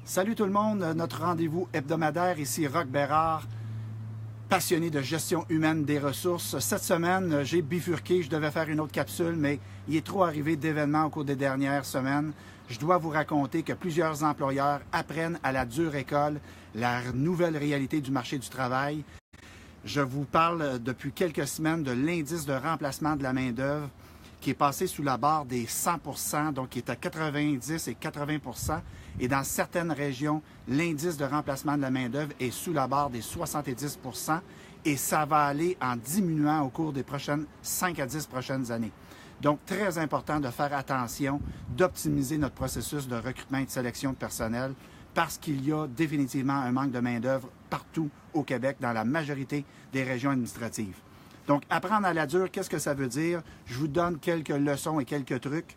Salut tout le monde, notre rendez-vous hebdomadaire, ici Roch Bérard, passionné de gestion humaine des ressources. Cette semaine, j'ai bifurqué, je devais faire une autre capsule, mais il est trop arrivé d'événements au cours des dernières semaines. Je dois vous raconter que plusieurs employeurs apprennent à la dure école la nouvelle réalité du marché du travail. Je vous parle depuis quelques semaines de l'indice de remplacement de la main-d'œuvre qui est passé sous la barre des 100 %, donc qui est à 90 et 80 %. Et dans certaines régions, l'indice de remplacement de la main-d'œuvre est sous la barre des 70 %, et ça va aller en diminuant au cours des 5 à 10 prochaines années. Donc, très important de faire attention, d'optimiser notre processus de recrutement et de sélection de personnel parce qu'il y a définitivement un manque de main-d'œuvre partout au Québec, dans la majorité des régions administratives. Donc, apprendre à la dure, qu'est-ce que ça veut dire? Je vous donne quelques leçons et quelques trucs.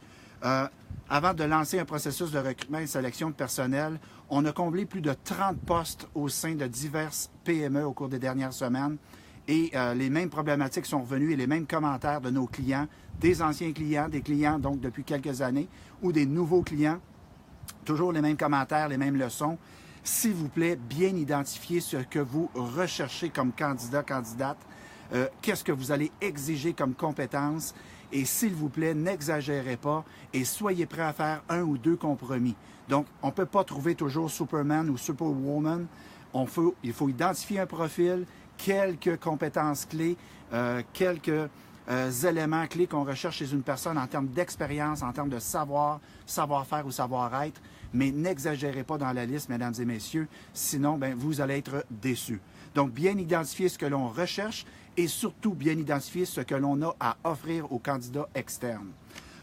Avant de lancer un processus de recrutement et de sélection de personnel, on a comblé plus de 30 postes au sein de diverses PME au cours des dernières semaines. Et les mêmes problématiques sont revenues et les mêmes commentaires de nos clients, des anciens clients, des clients donc depuis quelques années, ou des nouveaux clients. Toujours les mêmes commentaires, les mêmes leçons. S'il vous plaît, bien identifier ce que vous recherchez comme candidat, candidate. Qu'est-ce que vous allez exiger comme compétences. Et s'il vous plaît, n'exagérez pas et soyez prêts à faire un ou deux compromis. Donc, on ne peut pas trouver toujours Superman ou Superwoman. Il faut identifier un profil, quelques compétences clés, quelques éléments clés qu'on recherche chez une personne en termes d'expérience, en termes de savoir-faire ou savoir-être. Mais n'exagérez pas dans la liste, mesdames et messieurs, sinon vous allez être déçus. Donc, bien identifier ce que l'on recherche et surtout bien identifier ce que l'on a à offrir aux candidats externes.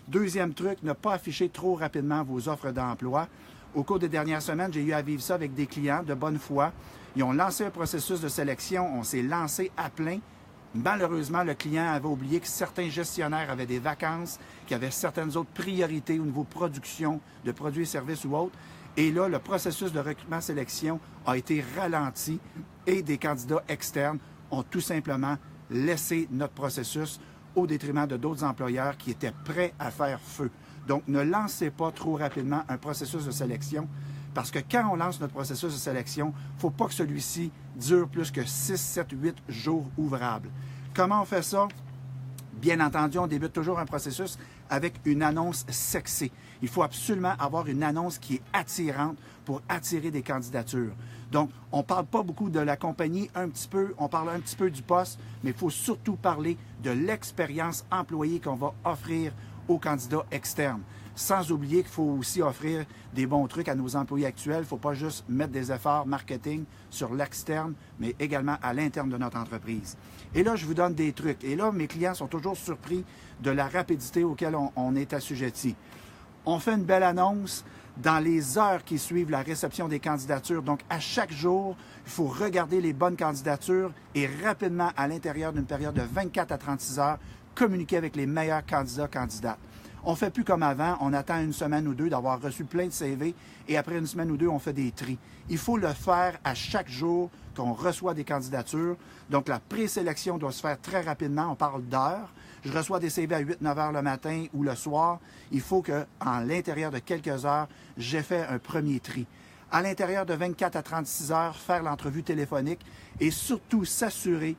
Deuxième truc, ne pas afficher trop rapidement vos offres d'emploi. Au cours des dernières semaines, j'ai eu à vivre ça avec des clients de bonne foi. Ils ont lancé un processus de sélection, on s'est lancé à plein. Malheureusement, le client avait oublié que certains gestionnaires avaient des vacances, qu'il y avait certaines autres priorités au niveau production de produits et services ou autres. Et là, le processus de recrutement-sélection a été ralenti et des candidats externes ont tout simplement laissé notre processus au détriment de d'autres employeurs qui étaient prêts à faire feu. Donc, ne lancez pas trop rapidement un processus de sélection parce que quand on lance notre processus de sélection, il ne faut pas que celui-ci dure plus que 6, 7, 8 jours ouvrables. Comment on fait ça? Bien entendu, on débute toujours un processus avec une annonce sexy. Il faut absolument avoir une annonce qui est attirante pour attirer des candidatures. Donc, on ne parle pas beaucoup de la compagnie, on parle un petit peu du poste, mais il faut surtout parler de l'expérience employée qu'on va offrir aux candidats externes. Sans oublier qu'il faut aussi offrir des bons trucs à nos employés actuels. Il ne faut pas juste mettre des efforts marketing sur l'externe, mais également à l'interne de notre entreprise. Et là, je vous donne des trucs. Et là, mes clients sont toujours surpris de la rapidité auquel on est assujetti. On fait une belle annonce dans les heures qui suivent la réception des candidatures. Donc, à chaque jour, il faut regarder les bonnes candidatures et rapidement, à l'intérieur d'une période de 24 à 36 heures, communiquer avec les meilleurs candidats-candidates. On ne fait plus comme avant, on attend une semaine ou deux d'avoir reçu plein de CV et après une semaine ou deux, on fait des tris. Il faut le faire à chaque jour qu'on reçoit des candidatures. Donc, la présélection doit se faire très rapidement. On parle d'heures. Je reçois des CV à 8-9 heures le matin ou le soir. Il faut qu'en l'intérieur de quelques heures, j'ai fait un premier tri. À l'intérieur de 24 à 36 heures, faire l'entrevue téléphonique et surtout s'assurer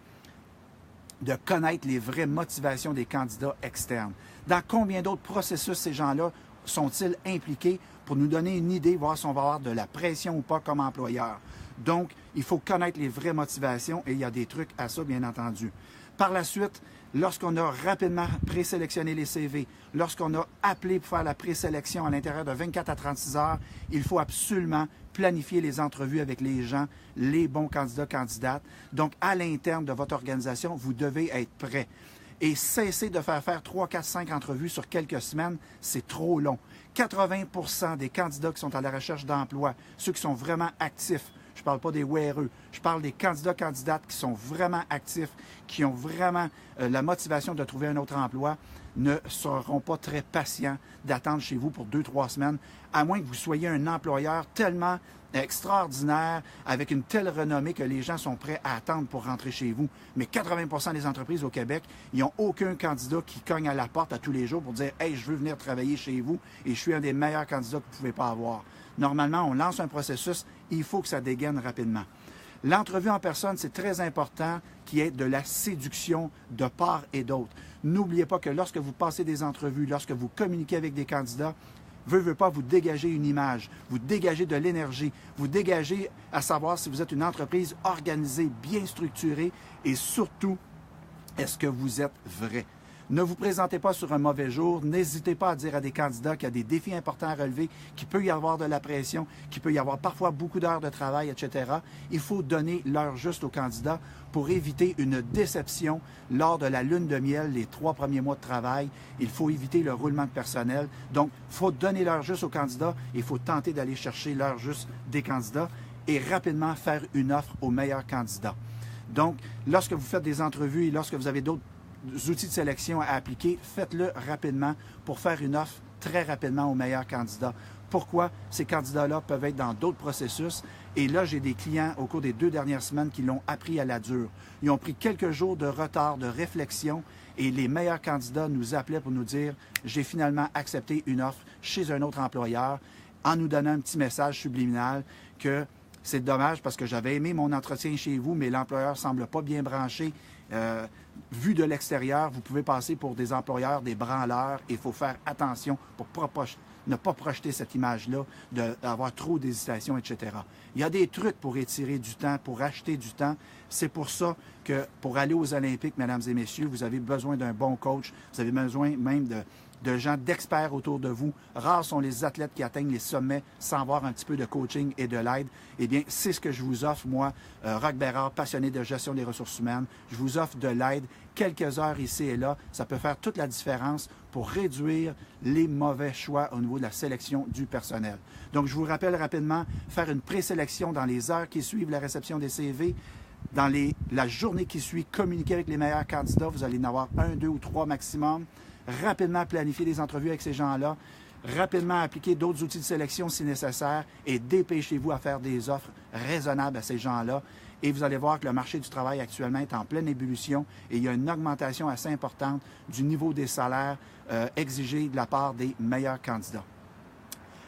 de connaître les vraies motivations des candidats externes. Dans combien d'autres processus ces gens-là sont-ils impliqués pour nous donner une idée, voir si on va avoir de la pression ou pas comme employeur. Donc, il faut connaître les vraies motivations et il y a des trucs à ça, bien entendu. Par la suite, lorsqu'on a rapidement présélectionné les CV, lorsqu'on a appelé pour faire la présélection à l'intérieur de 24 à 36 heures, il faut absolument planifier les entrevues avec les gens, les bons candidats-candidates. Donc, à l'interne de votre organisation, vous devez être prêt. Et cesser de faire 3, 4, 5 entrevues sur quelques semaines, c'est trop long. 80 % des candidats qui sont à la recherche d'emploi, ceux qui sont vraiment actifs, je ne parle pas des weareux, je parle des candidats-candidates qui sont vraiment actifs, qui ont vraiment la motivation de trouver un autre emploi, ne seront pas très patients d'attendre chez vous pour 2-3 semaines, à moins que vous soyez un employeur tellement extraordinaire, avec une telle renommée que les gens sont prêts à attendre pour rentrer chez vous. Mais 80 % des entreprises au Québec, ils n'ont aucun candidat qui cogne à la porte à tous les jours pour dire « Hey, je veux venir travailler chez vous et je suis un des meilleurs candidats que vous ne pouvez pas avoir. » Normalement, on lance un processus, il faut que ça dégaine rapidement. L'entrevue en personne, c'est très important qu'il y ait de la séduction de part et d'autre. N'oubliez pas que lorsque vous passez des entrevues, lorsque vous communiquez avec des candidats, veut pas, vous dégagez une image, vous dégagez de l'énergie, vous dégagez à savoir si vous êtes une entreprise organisée, bien structurée et surtout, est-ce que vous êtes vrai? Ne vous présentez pas sur un mauvais jour. N'hésitez pas à dire à des candidats qu'il y a des défis importants à relever, qu'il peut y avoir de la pression, qu'il peut y avoir parfois beaucoup d'heures de travail, etc. Il faut donner l'heure juste aux candidats pour éviter une déception lors de la lune de miel, les 3 premiers mois de travail. Il faut éviter le roulement de personnel. Donc, il faut donner l'heure juste aux candidats. Il faut tenter d'aller chercher l'heure juste des candidats et rapidement faire une offre aux meilleurs candidats. Donc, lorsque vous faites des entrevues et lorsque vous avez d'autres outils de sélection à appliquer, faites-le rapidement pour faire une offre très rapidement aux meilleurs candidats. Pourquoi? Ces candidats-là peuvent être dans d'autres processus. Et là, j'ai des clients au cours des 2 dernières semaines qui l'ont appris à la dure. Ils ont pris quelques jours de retard, de réflexion, et les meilleurs candidats nous appelaient pour nous dire « J'ai finalement accepté une offre chez un autre employeur » en nous donnant un petit message subliminal que c'est dommage parce que j'avais aimé mon entretien chez vous, mais l'employeur ne semble pas bien branché. Vu de l'extérieur, vous pouvez passer pour des employeurs, des branleurs, et il faut faire attention pour ne pas projeter cette image-là, d'avoir trop d'hésitation, etc. Il y a des trucs pour étirer du temps, pour acheter du temps. C'est pour ça que pour aller aux Olympiques, mesdames et messieurs, vous avez besoin d'un bon coach, vous avez besoin même de gens d'experts autour de vous. Rares sont les athlètes qui atteignent les sommets sans avoir un petit peu de coaching et de l'aide. Eh bien, c'est ce que je vous offre, moi, Roch Bérard, passionné de gestion des ressources humaines. Je vous offre de l'aide, quelques heures ici et là. Ça peut faire toute la différence pour réduire les mauvais choix au niveau de la sélection du personnel. Donc, je vous rappelle rapidement, faire une présélection dans les heures qui suivent la réception des CV. Dans la journée qui suit, communiquer avec les meilleurs candidats. Vous allez en avoir 1, 2 ou 3 maximum. Rapidement planifier des entrevues avec ces gens-là, rapidement appliquer d'autres outils de sélection si nécessaire et dépêchez-vous à faire des offres raisonnables à ces gens-là. Et vous allez voir que le marché du travail actuellement est en pleine ébullition et il y a une augmentation assez importante du niveau des salaires exigés de la part des meilleurs candidats.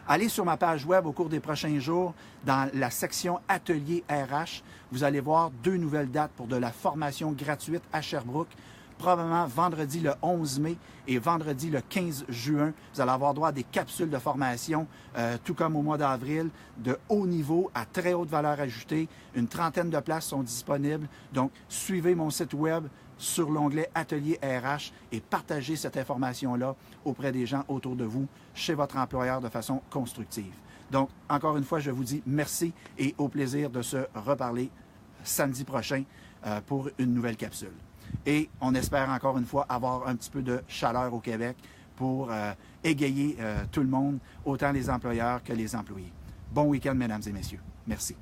Allez sur ma page web au cours des prochains jours, dans la section Atelier RH, vous allez voir 2 nouvelles dates pour de la formation gratuite à Sherbrooke. Probablement vendredi le 11 mai et vendredi le 15 juin. Vous allez avoir droit à des capsules de formation, tout comme au mois d'avril, de haut niveau à très haute valeur ajoutée. Une 30aine de places sont disponibles. Donc, suivez mon site web sur l'onglet Atelier RH et partagez cette information-là auprès des gens autour de vous, chez votre employeur de façon constructive. Donc, encore une fois, je vous dis merci et au plaisir de se reparler samedi prochain pour une nouvelle capsule. Et on espère encore une fois avoir un petit peu de chaleur au Québec pour égayer tout le monde, autant les employeurs que les employés. Bon week-end, mesdames et messieurs. Merci.